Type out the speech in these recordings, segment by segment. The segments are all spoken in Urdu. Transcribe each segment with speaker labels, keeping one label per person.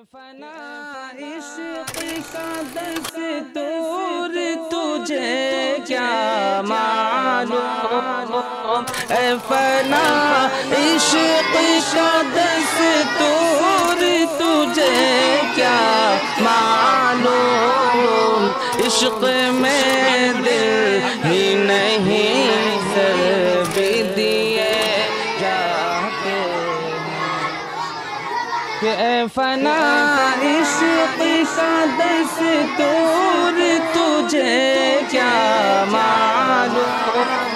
Speaker 1: فنا عشق کا دستور تجھے کیا معلوم، اے فنا عشق کا دستور تجھے کیا معلوم، عشق میں دل ہی نہیں سر بھی دیے جاتے کہ اے فنا عشق کا دستور تجھے کیا معلوم،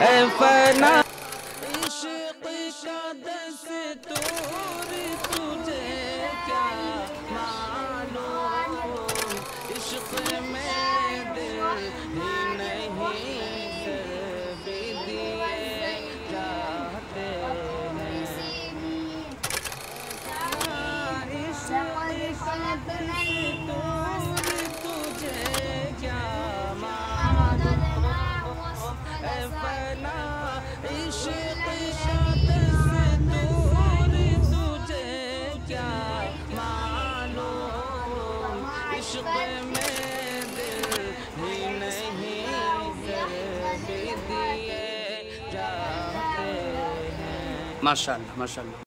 Speaker 1: اے فنا عشق کا دستور تجھے کیا معلوم، عشق میں دل ہی نہیں سر بھی دیے جاتے ہیں، تجھے کیا معلوم، اے فنا عشق کا دستور تجھے کیا معلوم، عشق میں دل ہی نہیں سر بھی دیے جاتے ہیں۔
Speaker 2: ماشاءاللہ ماشاءاللہ۔